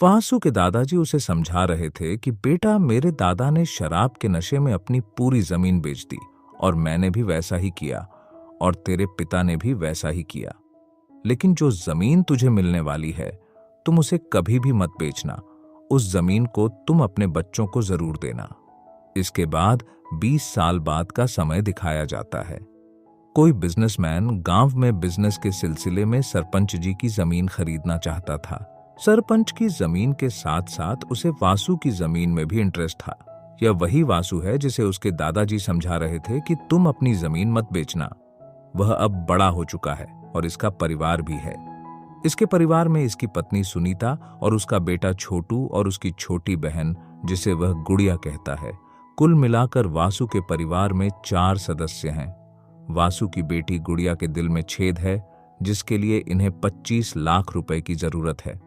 वासु के दादाजी उसे समझा रहे थे कि बेटा, मेरे दादा ने शराब के नशे में अपनी पूरी जमीन बेच दी और मैंने भी वैसा ही किया और तेरे पिता ने भी वैसा ही किया। लेकिन जो जमीन तुझे मिलने वाली है, तुम उसे कभी भी मत बेचना। उस जमीन को तुम अपने बच्चों को जरूर देना। इसके बाद 20 साल बाद का समय दिखाया जाता है। कोई बिजनेसमैन गांव में बिजनेस के सिलसिले में सरपंच जी की जमीन खरीदना चाहता था। सरपंच की जमीन के साथ साथ उसे वासु की जमीन में भी इंटरेस्ट था। यह वही वासु है जिसे उसके दादाजी समझा रहे थे कि तुम अपनी जमीन मत बेचना। वह अब बड़ा हो चुका है और इसका परिवार भी है। इसके परिवार में इसकी पत्नी सुनीता और उसका बेटा छोटू और उसकी छोटी बहन, जिसे वह गुड़िया कहता है। कुल मिलाकर वासु के परिवार में 4 सदस्य हैं। वासु की बेटी गुड़िया के दिल में छेद है, जिसके लिए इन्हें 25 लाख रुपए की जरूरत है।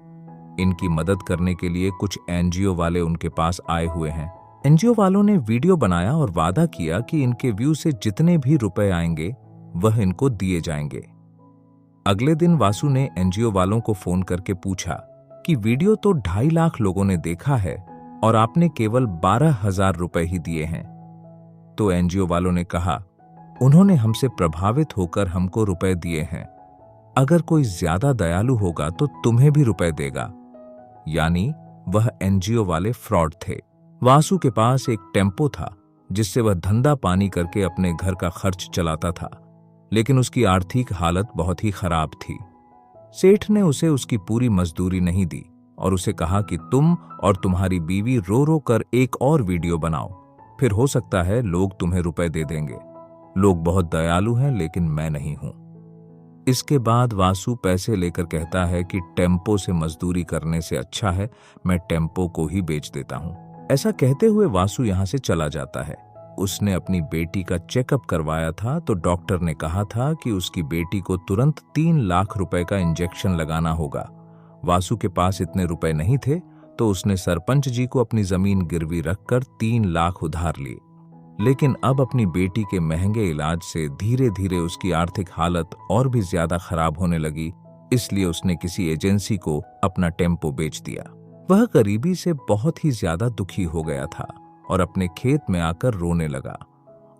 इनकी मदद करने के लिए कुछ एनजीओ वाले उनके पास आए हुए हैं। एनजीओ वालों ने वीडियो बनाया और वादा किया कि इनके व्यू से जितने भी रुपए आएंगे वह इनको दिए जाएंगे। अगले दिन वासु ने एनजीओ वालों को फोन करके पूछा कि वीडियो तो 2.5 लाख लोगों ने देखा है और आपने केवल 12,000 रुपए ही दिए हैं। तो एनजीओ वालों ने कहा, उन्होंने हमसे प्रभावित होकर हमको रुपए दिए हैं। अगर कोई ज्यादा दयालु होगा तो तुम्हें भी रुपए देगा। यानी वह एनजीओ वाले फ्रॉड थे। वासु के पास एक टेम्पो था जिससे वह धंधा पानी करके अपने घर का खर्च चलाता था, लेकिन उसकी आर्थिक हालत बहुत ही खराब थी। सेठ ने उसे उसकी पूरी मजदूरी नहीं दी और उसे कहा कि तुम और तुम्हारी बीवी रो रो कर एक और वीडियो बनाओ, फिर हो सकता है लोग तुम्हें रुपए दे देंगे। लोग बहुत दयालु हैं, लेकिन मैं नहीं हूं। इसके बाद वासु पैसे लेकर कहता है कि टेम्पो से मजदूरी करने से अच्छा है मैं टेम्पो को ही बेच देता हूं। ऐसा कहते हुए वासु यहां से चला जाता है। उसने अपनी बेटी का चेकअप करवाया था तो डॉक्टर ने कहा था कि उसकी बेटी को तुरंत 3 लाख रुपए का इंजेक्शन लगाना होगा। वासु के पास इतने रुपए नहीं थे तो उसने सरपंच जी को अपनी जमीन गिरवी रखकर 3 लाख उधार लिए। लेकिन अब अपनी बेटी के महंगे इलाज से धीरे धीरे उसकी आर्थिक हालत और भी ज्यादा खराब होने लगी, इसलिए उसने किसी एजेंसी को अपना टेम्पो बेच दिया। वह गरीबी से बहुत ही ज्यादा दुखी हो गया था और अपने खेत में आकर रोने लगा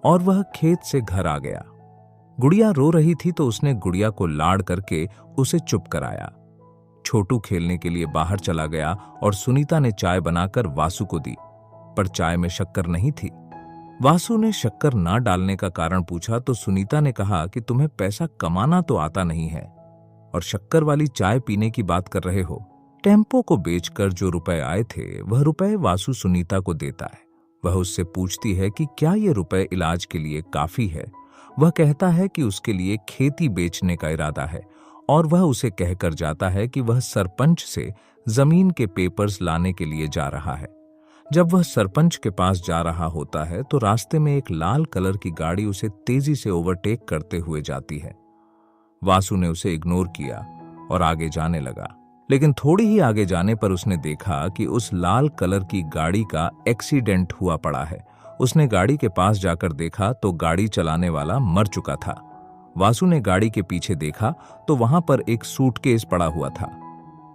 और वह खेत से घर आ गया। गुड़िया रो रही थी तो उसने गुड़िया को लाड़ करके उसे चुप कराया। छोटू खेलने के लिए बाहर चला गया और सुनीता ने चाय बनाकर वासु को दी, पर चाय में शक्कर नहीं थी। वासु ने शक्कर ना डालने का कारण पूछा तो सुनीता ने कहा कि तुम्हें पैसा कमाना तो आता नहीं है और शक्कर वाली चाय पीने की बात कर रहे हो। टेम्पो को बेचकर जो रुपए आए थे वह रुपए वासु सुनीता को देता है। वह उससे पूछती है कि क्या ये रुपए इलाज के लिए काफी है। वह कहता है कि उसके लिए खेती बेचने का इरादा है और वह उसे कहकर जाता है कि वह सरपंच से जमीन के पेपर्स लाने के लिए जा रहा है। जब वह सरपंच के पास जा रहा होता है तो रास्ते में एक लाल कलर की गाड़ी उसे तेजी से ओवरटेक करते हुए जाती है। वासु ने उसे इग्नोर किया और आगे जाने लगा, लेकिन थोड़ी ही आगे जाने पर उसने देखा कि उस लाल कलर की गाड़ी का एक्सीडेंट हुआ पड़ा है। उसने गाड़ी के पास जाकर देखा तो गाड़ी चलाने वाला मर चुका था। वासु ने गाड़ी के पीछे देखा तो वहां पर एक सूटकेस पड़ा हुआ था।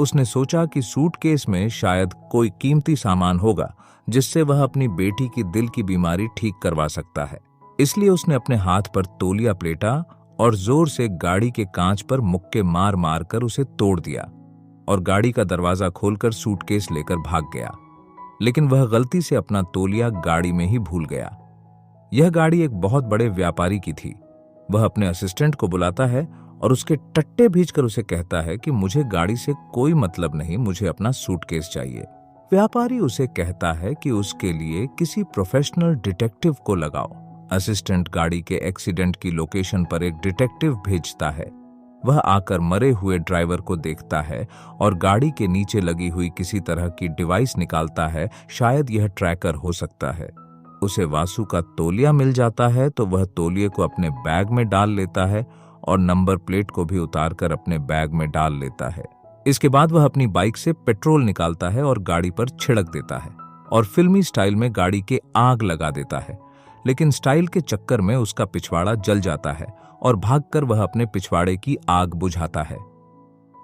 उसने सोचा कि सूटकेस में शायद कोई कीमती सामान होगा जिससे वह अपनी बेटी की दिल की बीमारी ठीक करवा सकता है। इसलिए उसने अपने हाथ पर तौलिया पलेटा और जोर से गाड़ी के कांच पर मुक्के मार मार कर उसे तोड़ दिया और गाड़ी का दरवाजा खोलकर सूटकेस लेकर भाग गया। लेकिन वह गलती से अपना तौलिया गाड़ी में ही भूल गया। यह गाड़ी एक बहुत बड़े व्यापारी की थी। वह अपने असिस्टेंट को बुलाता है और उसके टट्टे भींचकर उसे कहता है कि मुझे गाड़ी से कोई मतलब नहीं, मुझे अपना सूटकेस चाहिए। व्यापारी उसे कहता है कि उसके लिए किसी प्रोफेशनल डिटेक्टिव को लगाओ। असिस्टेंट गाड़ी के एक्सीडेंट की लोकेशन पर एक डिटेक्टिव भेजता है। वह आकर मरे हुए ड्राइवर को देखता है और गाड़ी के नीचे लगी हुई किसी तरह की डिवाइस निकालता है। शायद यह ट्रैकर हो सकता है। उसे वासु का तौलिया मिल जाता है तो वह तौलिए को अपने बैग में डाल लेता है और नंबर प्लेट को भी उतारकर अपने बैग में डाल लेता है। इसके बाद वह अपनी बाइक से पेट्रोल निकालता है और गाड़ी पर छिड़क देता है और फिल्मी स्टाइल में गाड़ी के आग लगा देता है। लेकिन स्टाइल के चक्कर में उसका पिछवाड़ा जल जाता है और भागकर वह अपने पिछवाड़े की आग बुझाता है।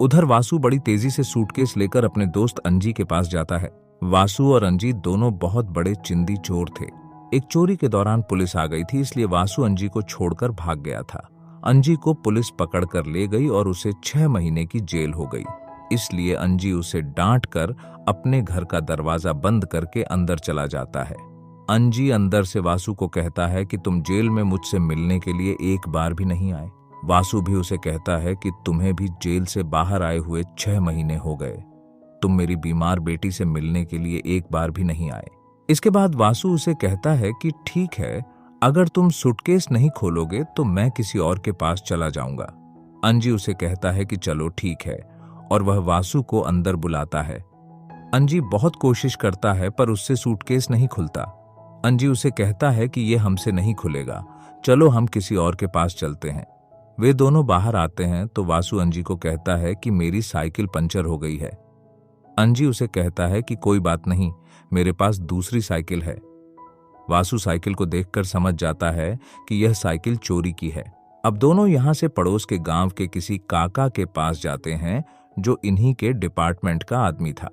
उधर वासु बड़ी तेजी से सूटकेस लेकर अपने दोस्त अंजी के पास जाता है। वासु और अंजी दोनों बहुत बड़े चिंदी चोर थे। एक चोरी के दौरान पुलिस आ गई थी, इसलिए वासु अंजी को छोड़कर भाग गया था। अंजी को पुलिस पकड़ कर ले गई और उसे 6 महीने की जेल हो गई। इसलिए अंजी उसे डांट कर अपने घर का दरवाजा बंद करके अंदर चला जाता है। अंजी अंदर से वासु को कहता है कि तुम जेल में मुझसे मिलने के लिए एक बार भी नहीं आए। वासु भी उसे कहता है कि तुम्हें भी जेल से बाहर आए हुए 6 महीने हो गए। तुम मेरी बीमार बेटी से मिलने के लिए एक बार भी नहीं आए। इसके बाद वासु उसे कहता है कि ठीक है, अगर तुम सूटकेस नहीं खोलोगे तो मैं किसी और के पास चला जाऊंगा। अंजी उसे कहता है कि चलो ठीक है, और वह वासु को अंदर बुलाता है। अंजी बहुत कोशिश करता है पर उससे सूटकेस नहीं खुलता। अंजी उसे कहता है कि यह हमसे नहीं खुलेगा, चलो हम किसी और के पास चलते हैं। वे दोनों बाहर आते हैं तो वासु अंजी को कहता है कि मेरी साइकिल पंचर हो गई है। अंजी उसे कहता है कि कोई बात नहीं, मेरे पास दूसरी साइकिल है। वासु साइकिल को देखकर समझ जाता है कि यह साइकिल चोरी की है। अब दोनों यहां से पड़ोस के गांव के किसी काका के पास जाते हैं जो इन्हीं के डिपार्टमेंट का आदमी था।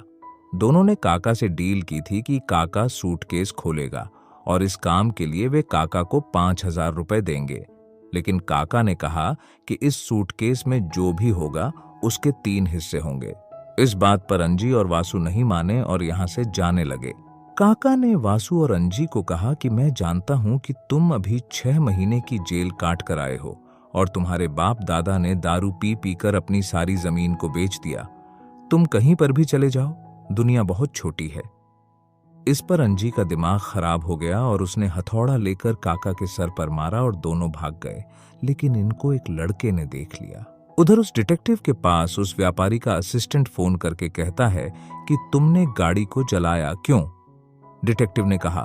दोनों ने काका से डील की थी कि काका सूटकेस खोलेगा और इस काम के लिए वे काका को 5,000 रुपए देंगे। लेकिन काका ने कहा कि इस सूटकेस में जो भी होगा उसके 3 हिस्से होंगे। इस बात पर अंजी और वासु नहीं माने और यहां से जाने लगे। काका ने वासु और अंजी को कहा कि मैं जानता हूं कि तुम अभी 6 महीने की जेल काट कर आए हो और तुम्हारे बाप दादा ने दारू पी पीकर अपनी सारी जमीन को बेच दिया। तुम कहीं पर भी चले जाओ, दुनिया बहुत छोटी है। इस पर अंजी का दिमाग खराब हो गया और उसने हथौड़ा लेकर काका के सर पर मारा और दोनों भाग गए। लेकिन इनको एक लड़के ने देख लिया। उधर उस डिटेक्टिव के पास उस व्यापारी का असिस्टेंट फोन करके कहता है कि तुमने गाड़ी को जलाया क्यों? डिटेक्टिव ने कहा,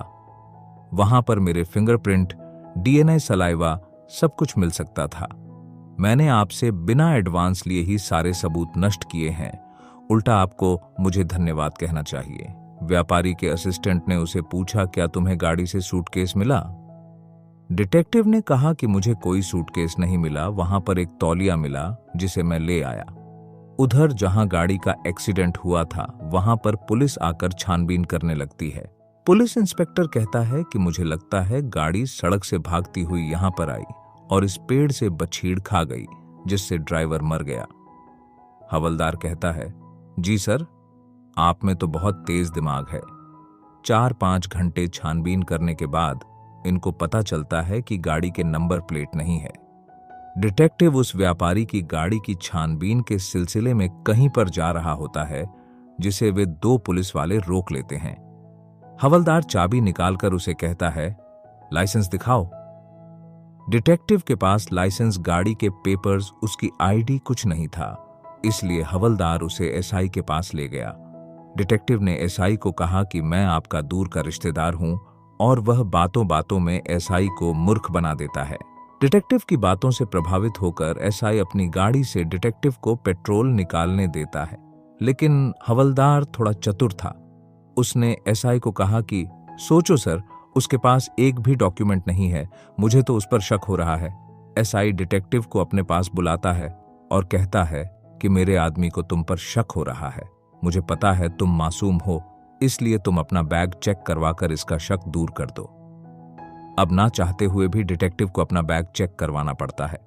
वहां पर मेरे फिंगरप्रिंट, डीएनए, सलाइवा सब कुछ मिल सकता था। मैंने आपसे बिना एडवांस लिए ही सारे सबूत नष्ट किए हैं। उल्टा आपको मुझे धन्यवाद कहना चाहिए। व्यापारी के असिस्टेंट ने उसे पूछा, क्या तुम्हें गाड़ी से सूटकेस मिला? डिटेक्टिव ने कहा कि मुझे कोई सूटकेस नहीं मिला, वहां पर एक तौलिया मिला जिसे मैं ले आया। उधर जहां गाड़ी का एक्सीडेंट हुआ था वहां पर पुलिस आकर छानबीन करने लगती है। पुलिस इंस्पेक्टर कहता है कि मुझे लगता है गाड़ी सड़क से भागती हुई यहां पर आई और इस पेड़ से बछीड़ खा गई जिससे ड्राइवर मर गया। हवलदार कहता है, जी सर, आप में तो बहुत तेज दिमाग है। 4-5 घंटे छानबीन करने के बाद इनको पता चलता है कि गाड़ी के नंबर प्लेट नहीं है। डिटेक्टिव उस व्यापारी की गाड़ी की छानबीन के सिलसिले में कहीं पर जा रहा होता है जिसे वे 2 पुलिस वाले रोक लेते हैं। हवलदार चाबी निकालकर उसे कहता है, लाइसेंस दिखाओ। डिटेक्टिव के पास लाइसेंस, गाड़ी के पेपर्स, उसकी आईडी कुछ नहीं था, इसलिए हवलदार उसे एसआई के पास ले गया। डिटेक्टिव ने एसआई को कहा कि मैं आपका दूर का रिश्तेदार हूं और वह बातों बातों में एसआई को मूर्ख बना देता है। डिटेक्टिव की बातों से प्रभावित होकर एसआई अपनी गाड़ी से डिटेक्टिव को पेट्रोल निकालने देता है। लेकिन हवलदार थोड़ा चतुर था। उसने एसआई को कहा कि सोचो सर, उसके पास एक भी डॉक्यूमेंट नहीं है, मुझे तो उस पर शक हो रहा है। एसआई डिटेक्टिव को अपने पास बुलाता है और कहता है कि मेरे आदमी को तुम पर शक हो रहा है। मुझे पता है तुम मासूम हो, इसलिए तुम अपना बैग चेक करवाकर इसका शक दूर कर दो। अब ना चाहते हुए भी डिटेक्टिव को अपना बैग चेक करवाना पड़ता है।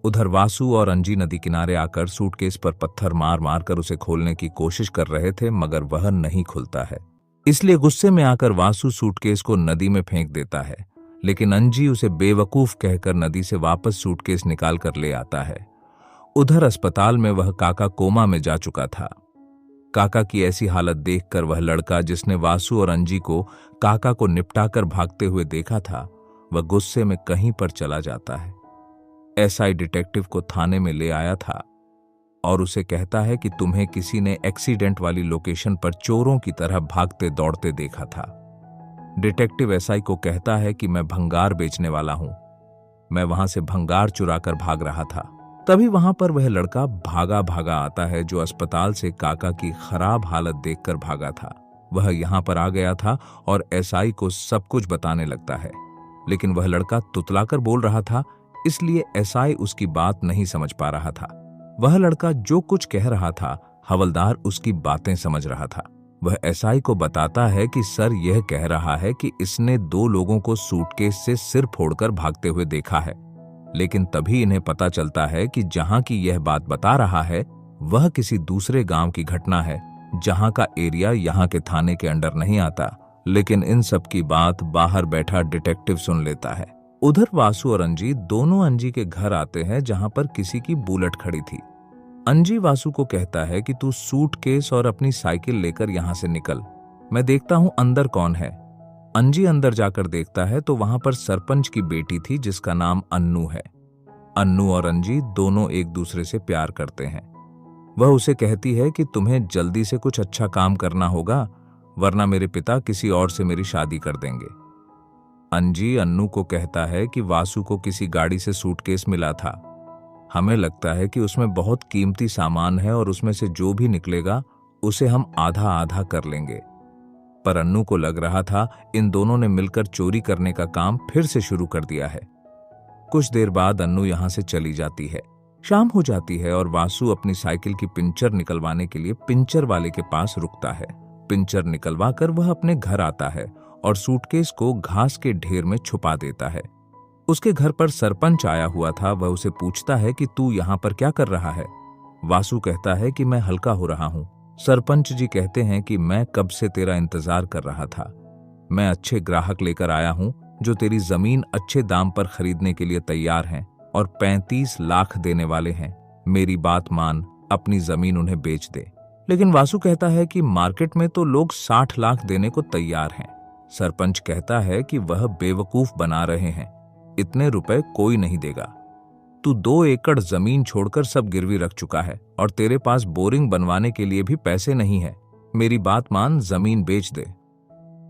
उधर वासु और अंजी नदी किनारे आकर सूटकेस पर पत्थर मार मार कर उसे खोलने की कोशिश कर रहे थे, मगर वह नहीं खुलता है। इसलिए गुस्से में आकर वासु सूटकेस को नदी में फेंक देता है, लेकिन अंजी उसे बेवकूफ कहकर नदी से वापस सूटकेस निकाल कर ले आता है। उधर अस्पताल में वह काका कोमा में जा चुका था। काका की ऐसी हालत देखकर वह लड़का जिसने वासु और अंजी को काका को निपटाकर भागते हुए देखा था, वह गुस्से में कहीं पर चला जाता है। एसआई डिटेक्टिव को थाने में ले आया था और उसे कहता है कि तुम्हें किसी ने एक्सीडेंट वाली लोकेशन पर चोरों की तरह भागते दौड़ते देखा था। डिटेक्टिव एसआई को कहता है कि मैं भंगार बेचने वाला हूं, मैं वहां से भंगार चुराकर भाग रहा था। तभी वहां पर वह लड़का भागा भागा आता है जो अस्पताल से काका की खराब हालत देखकर भागा था। वह यहां पर आ गया था और एसआई को सब कुछ बताने लगता है, लेकिन वह लड़का तुतलाकर बोल रहा था, इसलिए एसआई उसकी बात नहीं समझ पा रहा था। वह लड़का जो कुछ कह रहा था, हवलदार उसकी बातें समझ रहा था। वह एसआई को बताता है कि सर यह कह रहा है कि इसने 2 लोगों को सूटकेस से सिर फोड़कर भागते हुए देखा है, लेकिन तभी इन्हें पता चलता है कि जहां की यह बात बता रहा है वह किसी दूसरे गांव की घटना है, जहां का एरिया यहां के थाने के अंडर नहीं आता। लेकिन इन सब की बात बाहर बैठा डिटेक्टिव सुन लेता है। उधर वासु और अंजी दोनों अंजी के घर आते हैं, जहां पर किसी की बुलेट खड़ी थी। अंजी वासु को कहता है कि तू सूटकेस और अपनी साइकिल लेकर यहां से निकल, मैं देखता हूं अंदर कौन है। अंजी अंदर जाकर देखता है तो वहां पर सरपंच की बेटी थी, जिसका नाम अन्नू है। अन्नू और अंजी दोनों एक दूसरे से प्यार करते हैं। वह उसे कहती है कि तुम्हें जल्दी से कुछ अच्छा काम करना होगा, वरना मेरे पिता किसी और से मेरी शादी कर देंगे। अंजी अन्नू को कहता है कि वासु को किसी गाड़ी से सूटकेस मिला था, हमें लगता है कि उसमें बहुत कीमती सामान है और उसमें से जो भी निकलेगा उसे हम आधा आधा कर लेंगे। पर अन्नू को लग रहा था इन दोनों ने मिलकर चोरी करने का काम फिर से शुरू कर दिया है। कुछ देर बाद अन्नू यहां से चली जाती है। शाम हो जाती है और वासु अपनी साइकिल की पिंचर निकलवाने के लिए पिंचर वाले के पास रुकता है। पिंचर निकलवा कर वह अपने घर आता है और सूटकेस को घास के ढेर में छुपा देता है। उसके घर पर सरपंच आया हुआ था। वह उसे पूछता है कि तू यहाँ पर क्या कर रहा है। वासु कहता है कि मैं हल्का हो रहा हूँ। सरपंच जी कहते हैं कि मैं कब से तेरा इंतजार कर रहा था। मैं अच्छे ग्राहक लेकर आया हूँ जो तेरी जमीन अच्छे दाम पर खरीदने के लिए तैयार हैं और 35 लाख देने वाले हैं। मेरी बात मान, अपनी जमीन उन्हें बेच दे। लेकिन वासु कहता है कि मार्केट में तो लोग 60 लाख देने को तैयार हैं। सरपंच कहता है कि वह बेवकूफ बना रहे हैं, इतने रुपए कोई नहीं देगा। तू 2 एकड़ जमीन छोड़कर सब गिरवी रख चुका है और तेरे पास बोरिंग बनवाने के लिए भी पैसे नहीं है। मेरी बात मान, जमीन बेच दे।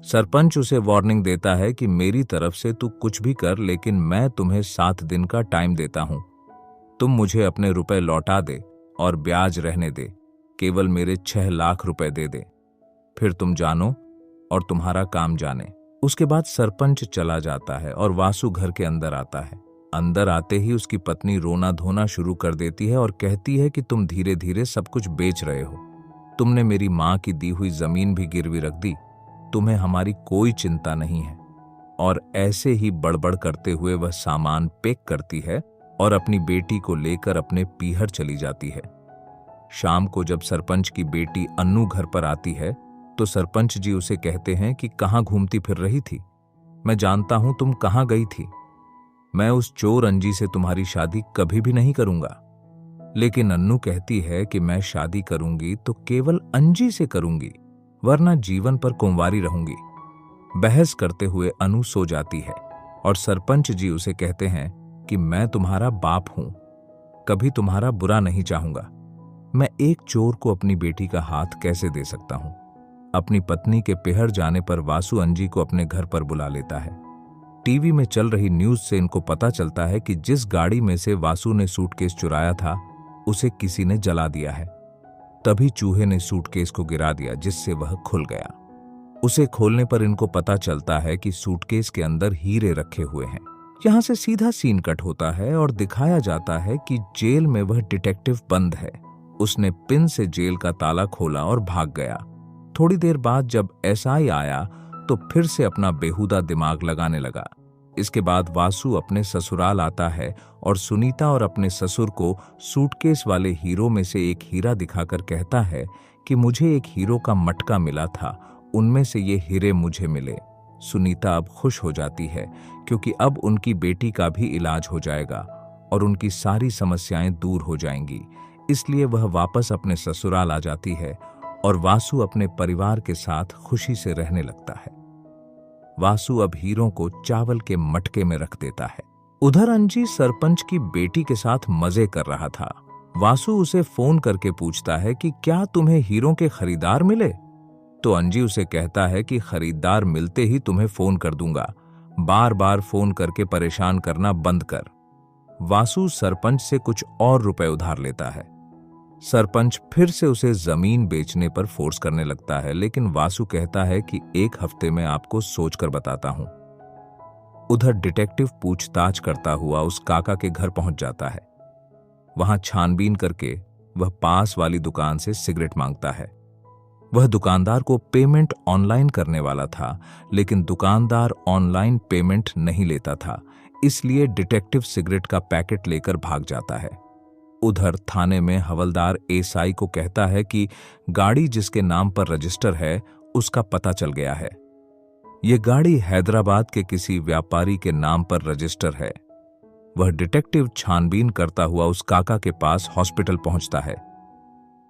सरपंच उसे वार्निंग देता है कि मेरी तरफ से तू कुछ भी कर, लेकिन मैं तुम्हें 7 दिन का टाइम देता हूं। तुम मुझे अपने रुपए लौटा दे और ब्याज रहने दे, केवल मेरे 6 लाख रुपए दे दे, फिर तुम जानो और तुम्हारा काम जाने। उसके बाद सरपंच चला जाता है और वासु घर के अंदर आता है। अंदर आते ही उसकी पत्नी रोना धोना शुरू कर देती है और कहती है कि तुम धीरे धीरे सब कुछ बेच रहे हो। तुमने मेरी माँ की दी हुई जमीन भी गिरवी रख दी। तुम्हें हमारी कोई चिंता नहीं है। और ऐसे ही बड़बड़ करते हुए वह सामान पैक करती है और अपनी बेटी को लेकर अपने पीहर चली जाती है। शाम को जब सरपंच की बेटी अन्नू घर पर आती है तो सरपंच जी उसे कहते हैं कि कहाँ घूमती फिर रही थी, मैं जानता हूं तुम कहाँ गई थी। मैं उस चोर अंजी से तुम्हारी शादी कभी भी नहीं करूंगा। लेकिन अन्नू कहती है कि मैं शादी करूंगी तो केवल अंजी से करूंगी, वरना जीवन पर कुंवारी रहूंगी। बहस करते हुए अनु सो जाती है और सरपंच जी उसे कहते हैं कि मैं तुम्हारा बाप हूं, कभी तुम्हारा बुरा नहीं चाहूंगा। मैं एक चोर को अपनी बेटी का हाथ कैसे दे सकता हूं। अपनी पत्नी के पेहर जाने पर वासु अंजी को अपने घर पर बुला लेता है। टीवी में चल रही न्यूज से इनको पता चलता है कि जिस गाड़ी में से वासु ने सूटकेस चुराया था उसे किसी ने जला दिया है। तभी चूहे ने सूटकेस को गिरा दिया, जिससे वह खुल गया। उसे खोलने पर इनको पता चलता है कि सूटकेस के अंदर हीरे रखे हुए हैं। यहां से सीधा सीन कट होता है और दिखाया जाता है कि जेल में वह डिटेक्टिव बंद है। उसने पिन से जेल का ताला खोला और भाग गया। थोड़ी देर बाद जब एसआई आया तो फिर से अपना बेहुदा दिमाग लगाने लगा। इसके बाद वासु अपने ससुराल आता है और सुनीता और अपने ससुर को सूटकेस वाले हीरो में से एक हीरा दिखाकर कहता है कि मुझे एक हीरो का मटका मिला था, उनमें से ये हीरे मुझे मिले। सुनीता अब खुश हो जाती है क्योंकि अब उनकी बेटी का भी इलाज हो जाएगा और उनकी सारी समस्याएं दूर हो जाएंगी। इसलिए वह वापस अपने ससुराल आ जाती है और वासु अपने परिवार के साथ खुशी से रहने लगता है। वासु अब हीरों को चावल के मटके में रख देता है। उधर अंजी सरपंच की बेटी के साथ मजे कर रहा था। वासु उसे फोन करके पूछता है कि क्या तुम्हें हीरों के खरीदार मिले। तो अंजी उसे कहता है कि खरीदार मिलते ही तुम्हें फोन कर दूंगा, बार बार फोन करके परेशान करना बंद कर। वासु सरपंच से कुछ और रुपए उधार लेता है। सरपंच फिर से उसे जमीन बेचने पर फोर्स करने लगता है, लेकिन वासु कहता है कि 1 हफ्ते में आपको सोचकर बताता हूं। उधर डिटेक्टिव पूछताछ करता हुआ उस काका के घर पहुंच जाता है। वहां छानबीन करके वह पास वाली दुकान से सिगरेट मांगता है। वह दुकानदार को पेमेंट ऑनलाइन करने वाला था, लेकिन दुकानदार ऑनलाइन पेमेंट नहीं लेता था, इसलिए डिटेक्टिव सिगरेट का पैकेट लेकर भाग जाता है। उधर थाने में हवलदार एसआई को कहता है कि गाड़ी जिसके नाम पर रजिस्टर है उसका पता चल गया है। यह गाड़ी हैदराबाद के किसी व्यापारी के नाम पर रजिस्टर है। वह डिटेक्टिव छानबीन करता हुआ उस काका के पास हॉस्पिटल पहुंचता है।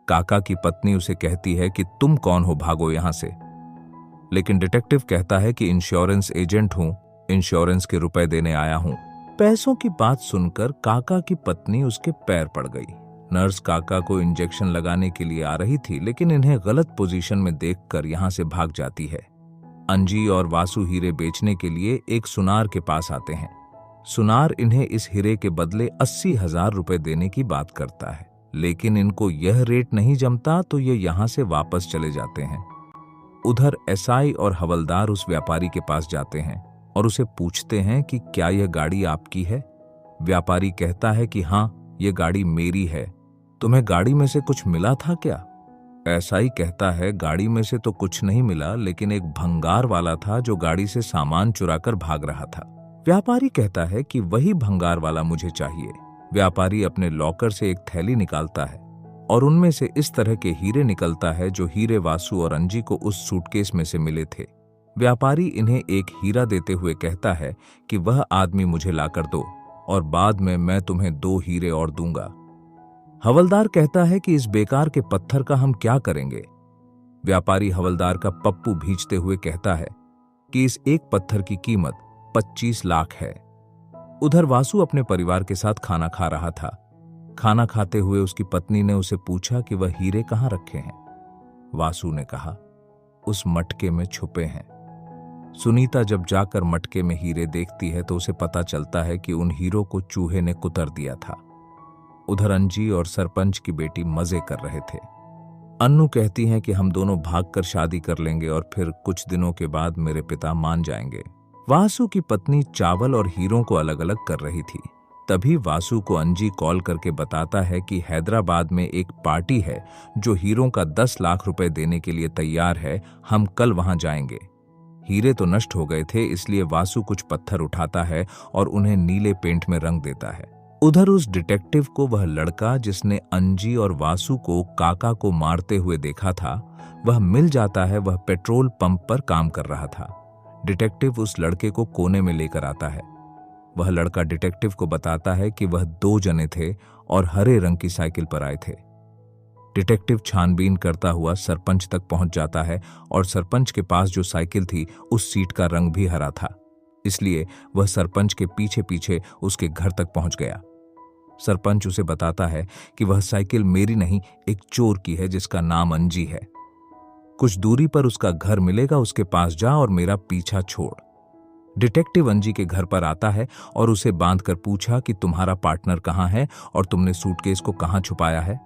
काका की पत्नी उसे कहती है कि तुम कौन हो, भागो यहां से। लेकिन डिटेक्टिव कहता है कि इंश्योरेंस एजेंट हूं, इंश्योरेंस के रुपए देने आया हूं। पैसों की बात सुनकर काका की पत्नी उसके पैर पड़ गई। नर्स काका को इंजेक्शन लगाने के लिए आ रही थी, लेकिन इन्हें गलत पोजीशन में देखकर यहां से भाग जाती है। अंजी और वासु हीरे बेचने के लिए एक सुनार के पास आते हैं। सुनार इन्हें इस हीरे के बदले 80,000 रुपए देने की बात करता है, लेकिन इनको यह रेट नहीं जमता तो ये यहां से वापस चले जाते हैं। उधर एसआई और हवलदार उस व्यापारी के पास जाते हैं और उसे पूछते हैं कि क्या यह गाड़ी आपकी है। व्यापारी कहता है कि हाँ, यह गाड़ी मेरी है। तुम्हें गाड़ी में से कुछ मिला था क्या? एसआई कहता है गाड़ी में से तो कुछ नहीं मिला, लेकिन एक भंगार वाला था जो गाड़ी से सामान चुराकर भाग रहा था। व्यापारी कहता है कि वही भंगार वाला मुझे चाहिए। व्यापारी अपने लॉकर से एक थैली निकालता है और उनमें से इस तरह के हीरे निकलता है जो हीरे वासु और अंजी को उस सूटकेस में से मिले थे। व्यापारी इन्हें एक हीरा देते हुए कहता है कि वह आदमी मुझे लाकर दो और बाद में मैं तुम्हें 2 हीरे और दूंगा। हवलदार कहता है कि इस बेकार के पत्थर का हम क्या करेंगे। व्यापारी हवलदार का पप्पू भींचते हुए कहता है कि इस एक पत्थर की कीमत 25 लाख है। उधर वासु अपने परिवार के साथ खाना खा रहा था। खाना खाते हुए उसकी पत्नी ने उसे पूछा कि वह हीरे कहाँ रखे हैं। वासु ने कहा, उस मटके में छुपे हैं। सुनीता जब जाकर मटके में हीरे देखती है तो उसे पता चलता है कि उन हीरों को चूहे ने कुतर दिया था। उधर अंजी और सरपंच की बेटी मजे कर रहे थे। अन्नू कहती हैं कि हम दोनों भागकर शादी कर लेंगे और फिर कुछ दिनों के बाद मेरे पिता मान जाएंगे। वासु की पत्नी चावल और हीरों को अलग अलग कर रही थी। तभी वासु को अंजी कॉल करके बताता है कि हैदराबाद में एक पार्टी है जो हीरों का 10 लाख रुपए देने के लिए तैयार है, हम कल वहां जाएंगे। हीरे तो नष्ट हो गए थे, इसलिए वासु कुछ पत्थर उठाता है और उन्हें नीले पेंट में रंग देता है। उधर उस डिटेक्टिव को वह लड़का जिसने अंजी और वासु को काका को मारते हुए देखा था, वह मिल जाता है। वह पेट्रोल पंप पर काम कर रहा था। डिटेक्टिव उस लड़के को कोने में लेकर आता है। वह लड़का डिटेक्टिव को बताता है कि वह 2 जने थे और हरे रंग की साइकिल पर आए थे। डिटेक्टिव छानबीन करता हुआ सरपंच तक पहुंच जाता है और सरपंच के पास जो साइकिल थी उस सीट का रंग भी हरा था, इसलिए वह सरपंच के पीछे पीछे उसके घर तक पहुंच गया। सरपंच उसे बताता है कि वह साइकिल मेरी नहीं, एक चोर की है जिसका नाम अंजी है। कुछ दूरी पर उसका घर मिलेगा, उसके पास जा और मेरा पीछा छोड़। डिटेक्टिव अंजी के घर पर आता है और उसे बांधकर पूछा कि तुम्हारा पार्टनर कहाँ है और तुमने सूटकेस को कहाँ छुपाया है।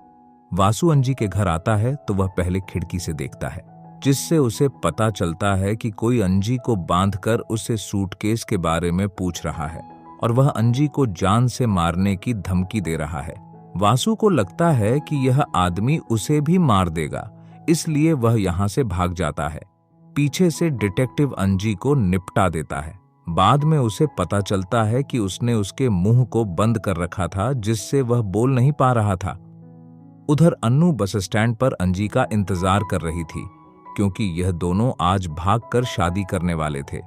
वासु अंजी के घर आता है तो वह पहले खिड़की से देखता है, जिससे उसे पता चलता है कि कोई अंजी को बांधकर उसे सूटकेस के बारे में पूछ रहा है और वह अंजी को जान से मारने की धमकी दे रहा है। वासु को लगता है कि यह आदमी उसे भी मार देगा, इसलिए वह यहां से भाग जाता है। पीछे से डिटेक्टिव अंजी को निपटा देता है। बाद में उसे पता चलता है कि उसने उसके मुंह को बंद कर रखा था, जिससे वह बोल नहीं पा रहा था। उधर अन्नू बस स्टैंड पर अंजी का इंतजार कर रही थी, क्योंकि यह दोनों आज भागकर शादी करने वाले थे।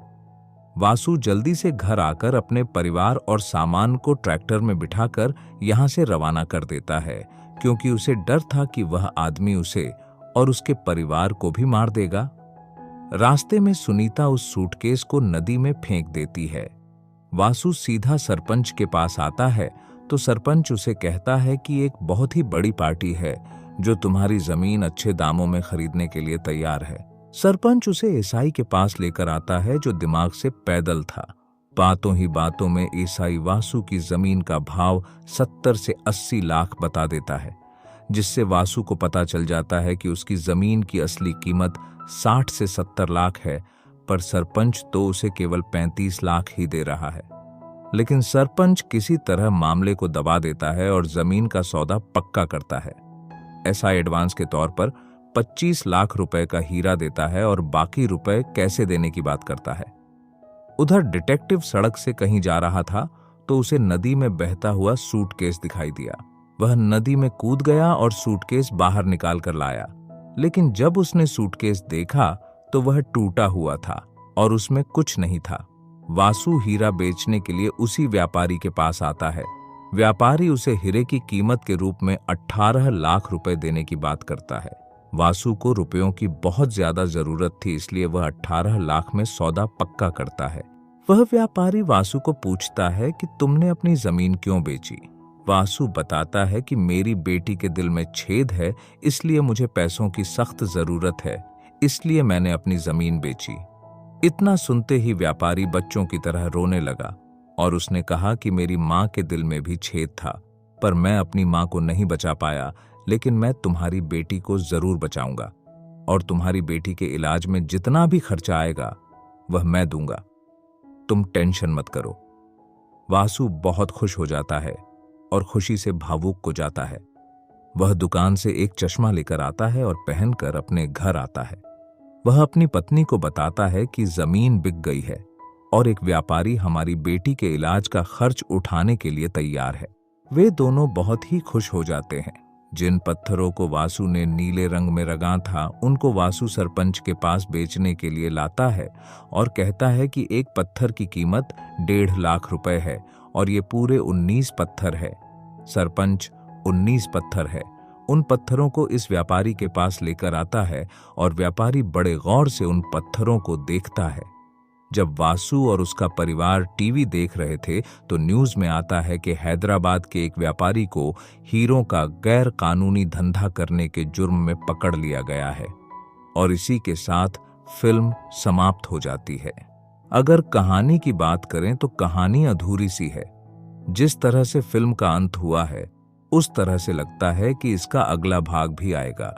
वासु जल्दी से घर आकर अपने परिवार और सामान को ट्रैक्टर में बिठाकर यहां से रवाना कर देता है, क्योंकि उसे डर था कि वह आदमी उसे और उसके परिवार को भी मार देगा। रास्ते में सुनीता उस सूटकेस को नदी में फेंक देती है। वासु सीधा सरपंच के पास आता है तो सरपंच उसे कहता है कि एक बहुत ही बड़ी पार्टी है जो तुम्हारी जमीन अच्छे दामों में खरीदने के लिए तैयार है। सरपंच उसे ईसाई के पास लेकर आता है जो दिमाग से पैदल था। बातों ही बातों में ईसाई वासु की जमीन का भाव 70 से 80 लाख बता देता है, जिससे वासु को पता चल जाता है कि उसकी जमीन की असली कीमत 60 से 70 लाख है, पर सरपंच तो उसे केवल 35 लाख ही दे रहा है। लेकिन सरपंच किसी तरह मामले को दबा देता है और जमीन का सौदा पक्का करता है। ऐसा एडवांस के तौर पर 25 लाख रुपए का हीरा देता है और बाकी रुपए कैसे देने की बात करता है। उधर डिटेक्टिव सड़क से कहीं जा रहा था तो उसे नदी में बहता हुआ सूटकेस दिखाई दिया। वह नदी में कूद गया और सूटकेस बाहर निकाल कर लाया, लेकिन जब उसने सूटकेस देखा तो वह टूटा हुआ था और उसमें कुछ नहीं था। वासु हीरा बेचने के लिए उसी व्यापारी के पास आता है। व्यापारी उसे हीरे की कीमत के रूप में 18 लाख रुपए देने की बात करता है। वासु को रुपयों की बहुत ज्यादा जरूरत थी, इसलिए वह 18 लाख में सौदा पक्का करता है। वह व्यापारी वासु को पूछता है कि तुमने अपनी जमीन क्यों बेची। वासु बताता है कि मेरी बेटी के दिल में छेद है, इसलिए मुझे पैसों की सख्त जरूरत है, इसलिए मैंने अपनी जमीन बेची। इतना सुनते ही व्यापारी बच्चों की तरह रोने लगा और उसने कहा कि मेरी माँ के दिल में भी छेद था, पर मैं अपनी माँ को नहीं बचा पाया, लेकिन मैं तुम्हारी बेटी को जरूर बचाऊंगा और तुम्हारी बेटी के इलाज में जितना भी खर्चा आएगा वह मैं दूंगा। तुम टेंशन मत करो। वासु बहुत खुश हो जाता है और खुशी से भावुक हो जाता है। वह दुकान से एक चश्मा लेकर आता है और पहनकर अपने घर आता है। वह अपनी पत्नी को बताता है कि जमीन बिक गई है और एक व्यापारी हमारी बेटी के इलाज का खर्च उठाने के लिए तैयार है। वे दोनों बहुत ही खुश हो जाते हैं। जिन पत्थरों को वासु ने नीले रंग में रंगा था, उनको वासु सरपंच के पास बेचने के लिए लाता है और कहता है कि एक पत्थर की कीमत 1.5 लाख रुपए है और ये पूरे 19 पत्थर है। सरपंच 19 पत्थर है। उन पत्थरों को इस व्यापारी के पास लेकर आता है और व्यापारी बड़े गौर से उन पत्थरों को देखता है। जब वासु और उसका परिवार टीवी देख रहे थे तो न्यूज में आता है कि हैदराबाद के एक व्यापारी को हीरों का गैर कानूनी धंधा करने के जुर्म में पकड़ लिया गया है और इसी के साथ फिल्म समाप्त हो जाती है। अगर कहानी की बात करें तो कहानी अधूरी सी है। जिस तरह से फिल्म का अंत हुआ है उस तरह से लगता है कि इसका अगला भाग भी आएगा।